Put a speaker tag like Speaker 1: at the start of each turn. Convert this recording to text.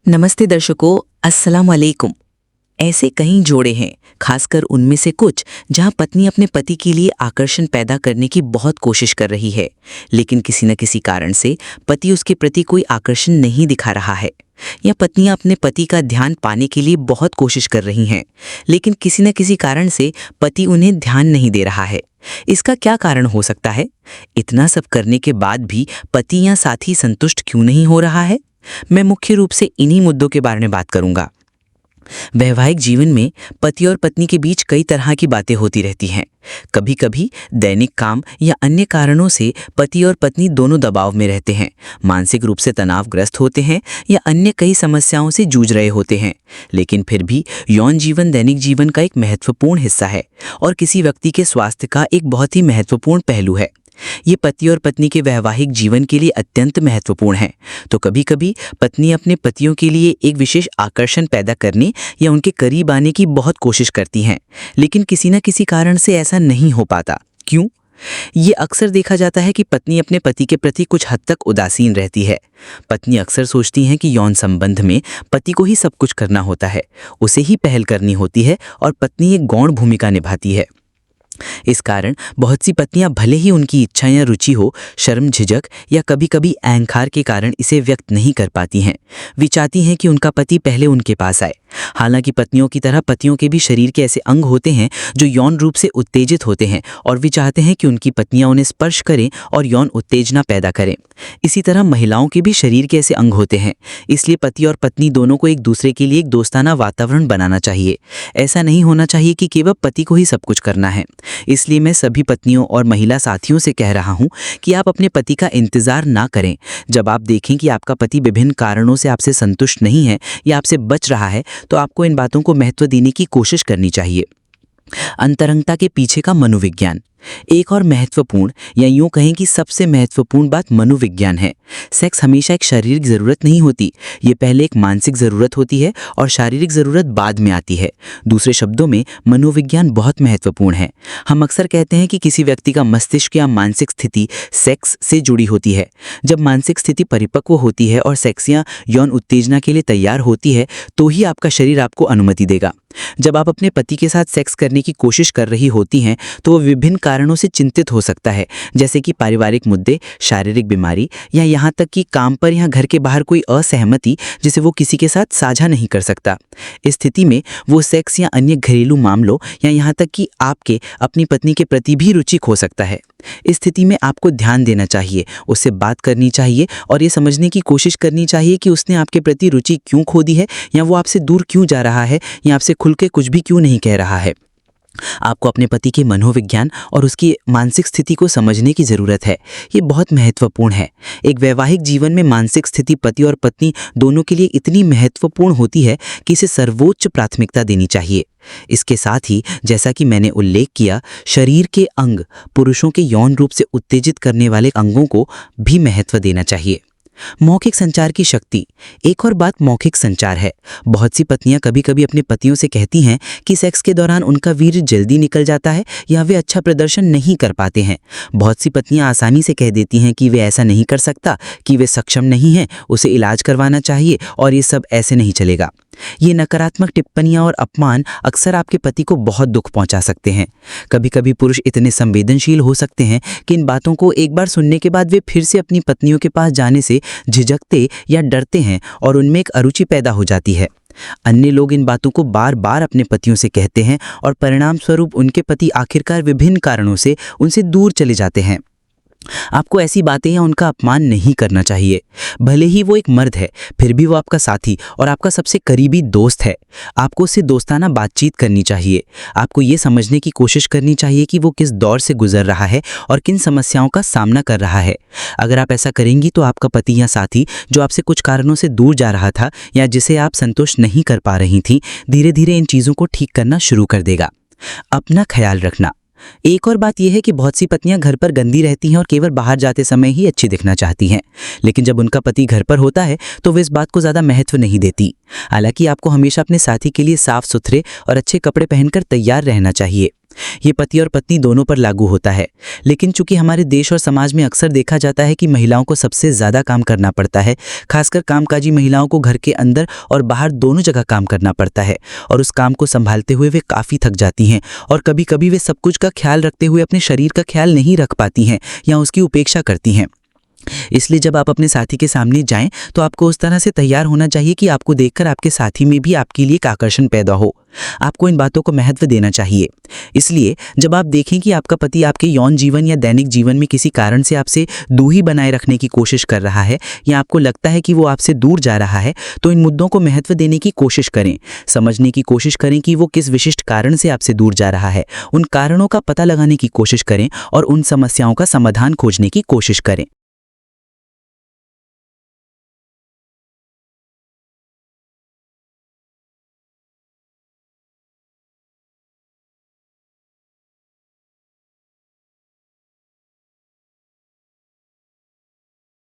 Speaker 1: नमस्ते दर्शकों, अस्सलाम वालेकुम। ऐसे कई जोड़े हैं, खासकर उनमें से कुछ जहां पत्नी अपने पति के लिए आकर्षण पैदा करने की बहुत कोशिश कर रही है, लेकिन किसी न किसी कारण से पति उसके प्रति कोई आकर्षण नहीं दिखा रहा है। या पत्नियां अपने पति का ध्यान पाने के लिए बहुत कोशिश कर रही हैं, लेकिन किसी न किसी कारण से पति उन्हें ध्यान नहीं दे रहा है। इसका क्या कारण हो सकता है? इतना सब करने के बाद भी पति या साथी संतुष्ट क्यों नहीं हो रहा है? मैं मुख्य रूप से इन्हीं मुद्दों के बारे में बात करूंगा। वैवाहिक जीवन में पति और पत्नी के बीच कई तरह की बातें होती रहती हैं। कभी कभी दैनिक काम या अन्य कारणों से पति और पत्नी दोनों दबाव में रहते हैं, मानसिक रूप से तनावग्रस्त होते हैं या अन्य कई समस्याओं से जूझ रहे होते हैं। लेकिन फिर भी यौन जीवन दैनिक जीवन का एक महत्वपूर्ण हिस्सा है और किसी व्यक्ति के स्वास्थ्य का एक बहुत ही महत्वपूर्ण पहलू है। ये पति और पत्नी के वैवाहिक जीवन के लिए अत्यंत महत्वपूर्ण है। तो कभी कभी पत्नी अपने पतियों के लिए एक विशेष आकर्षण पैदा करने या उनके करीब आने की बहुत कोशिश करती हैं, लेकिन किसी न किसी कारण से ऐसा नहीं हो पाता। क्यों? ये अक्सर देखा जाता है कि पत्नी अपने पति के प्रति कुछ हद तक उदासीन रहती है। पत्नी अक्सर सोचती हैं कि यौन संबंध में पति को ही सब कुछ करना होता है, उसे ही पहल करनी होती है और पत्नी एक गौण भूमिका निभाती है। इस कारण बहुत सी पत्नियां भले ही उनकी इच्छा या रुचि हो, शर्म, झिझक या कभी-कभी अहंकार के कारण इसे व्यक्त नहीं कर पाती हैं। वे चाहती हैं कि उनका पति पहले उनके पास आए। हालांकि पत्नियों की तरह पतियों के भी शरीर के ऐसे अंग होते हैं जो यौन रूप से उत्तेजित होते हैं और वे चाहते हैं कि उनकी पत्नियां उन्हें स्पर्श करें और यौन उत्तेजना पैदा करें। इसी तरह महिलाओं के भी शरीर के ऐसे अंग होते हैं, इसलिए पति और पत्नी दोनों को एक दूसरे के लिए एक दोस्ताना वातावरण बनाना चाहिए। ऐसा नहीं होना चाहिए कि केवल पति को ही सब कुछ करना है। इसलिए मैं सभी पत्नियों और महिला साथियों से कह रहा हूं कि आप अपने पति का इंतजार ना करें। जब आप देखें कि आपका पति विभिन्न कारणों से आपसे संतुष्ट नहीं है या आपसे बच रहा है, तो आपको इन बातों को महत्व देने की कोशिश करनी चाहिए। अंतरंगता के पीछे का मनोविज्ञान। एक और महत्वपूर्ण या यूं कहें कि सबसे महत्वपूर्ण बात मनोविज्ञान है। सेक्स हमेशा एक शारीरिक जरूरत नहीं होती, ये पहले एक मानसिक जरूरत होती है और शारीरिक जरूरत बाद में आती है। दूसरे शब्दों में मनोविज्ञान बहुत महत्वपूर्ण है। हम अक्सर कहते हैं कि किसी व्यक्ति का मस्तिष्क या मानसिक स्थिति सेक्स से जुड़ी होती है। जब मानसिक स्थिति परिपक्व होती है और सेक्स या यौन उत्तेजना के लिए तैयार होती है, तो ही आपका शरीर आपको अनुमति देगा। जब आप अपने पति के साथ सेक्स करने की कोशिश कर रही होती हैं, तो वो विभिन्न कारणों से चिंतित हो सकता है, जैसे कि पारिवारिक मुद्दे, शारीरिक बीमारी या यहाँ तक कि काम पर या घर के बाहर कोई असहमति जिसे वो किसी के साथ साझा नहीं कर सकता। इस स्थिति में वो सेक्स या अन्य घरेलू मामलों या यहाँ तक कि आपके अपनी पत्नी के प्रति भी रुचि खो सकता है। इस स्थिति में आपको ध्यान देना चाहिए, उससे बात करनी चाहिए और ये समझने की कोशिश करनी चाहिए कि उसने आपके प्रति रुचि क्यों खो दी है या वो आपसे दूर क्यों जा रहा है या आपसे खुल के कुछ भी क्यों नहीं कह रहा है। आपको अपने पति के मनोविज्ञान और उसकी मानसिक स्थिति को समझने की ज़रूरत है। ये बहुत महत्वपूर्ण है। एक वैवाहिक जीवन में मानसिक स्थिति पति और पत्नी दोनों के लिए इतनी महत्वपूर्ण होती है कि इसे सर्वोच्च प्राथमिकता देनी चाहिए। इसके साथ ही जैसा कि मैंने उल्लेख किया, शरीर के अंग, पुरुषों के यौन रूप से उत्तेजित करने वाले अंगों को भी महत्व देना चाहिए। मौखिक संचार की शक्ति। एक और बात मौखिक संचार है। बहुत सी पत्नियां कभी कभी अपने पतियों से कहती हैं कि सेक्स के दौरान उनका वीर्य जल्दी निकल जाता है या वे अच्छा प्रदर्शन नहीं कर पाते हैं। बहुत सी पत्नियां आसानी से कह देती हैं कि वे ऐसा नहीं कर सकता, कि वे सक्षम नहीं हैं, उसे इलाज करवाना चाहिए और ये सब ऐसे नहीं चलेगा। ये नकारात्मक टिप्पणियां और अपमान अक्सर आपके पति को बहुत दुख पहुंचा सकते हैं। कभी कभी पुरुष इतने संवेदनशील हो सकते हैं कि इन बातों को एक बार सुनने के बाद वे फिर से अपनी पत्नियों के पास जाने से झिझकते या डरते हैं और उनमें एक अरुचि पैदा हो जाती है। अन्य लोग इन बातों को बार बार अपने पतियों से कहते हैं और परिणाम स्वरूप उनके पति आखिरकार विभिन्न कारणों से उनसे दूर चले जाते हैं। आपको ऐसी बातें या उनका अपमान नहीं करना चाहिए। भले ही वो एक मर्द है, फिर भी वो आपका साथी और आपका सबसे करीबी दोस्त है। आपको उससे दोस्ताना बातचीत करनी चाहिए। आपको ये समझने की कोशिश करनी चाहिए कि वो किस दौर से गुजर रहा है और किन समस्याओं का सामना कर रहा है। अगर आप ऐसा करेंगी तो आपका पति या साथी जो आपसे कुछ कारणों से दूर जा रहा था या जिसे आप संतुष्ट नहीं कर पा रही थी, धीरे धीरे इन चीज़ों को ठीक करना शुरू कर देगा। अपना ख्याल रखना। एक और बात यह है कि बहुत सी पत्नियां घर पर गंदी रहती हैं और केवल बाहर जाते समय ही अच्छी दिखना चाहती हैं, लेकिन जब उनका पति घर पर होता है तो वे इस बात को ज़्यादा महत्व नहीं देती। हालांकि आपको हमेशा अपने साथी के लिए साफ सुथरे और अच्छे कपड़े पहनकर तैयार रहना चाहिए।
Speaker 2: ये पति और पत्नी दोनों पर लागू होता है। लेकिन चूंकि हमारे देश और समाज में अक्सर देखा जाता है कि महिलाओं को सबसे ज़्यादा काम करना पड़ता है, खासकर कामकाजी महिलाओं को घर के अंदर और बाहर दोनों जगह काम करना पड़ता है और उस काम को संभालते हुए वे काफ़ी थक जाती हैं और कभी कभी वे सब कुछ का ख्याल रखते हुए अपने शरीर का ख्याल नहीं रख पाती हैं या उसकी उपेक्षा करती हैं। इसलिए जब आप अपने साथी के सामने जाएं तो आपको उस तरह से तैयार होना चाहिए कि आपको देखकर आपके साथी में भी आपके लिए एक आकर्षण पैदा हो। आपको इन बातों को महत्व देना चाहिए। इसलिए जब आप देखें कि आपका पति आपके यौन जीवन या दैनिक जीवन में किसी कारण से आपसे दूरी बनाए रखने की कोशिश कर रहा है या आपको लगता है कि वो आपसे दूर जा रहा है, तो इन मुद्दों को महत्व देने की कोशिश करें। समझने की कोशिश करें कि वो किस विशिष्ट कारण से आपसे दूर जा रहा है। उन कारणों का पता लगाने की कोशिश करें और उन समस्याओं का समाधान खोजने की कोशिश करें।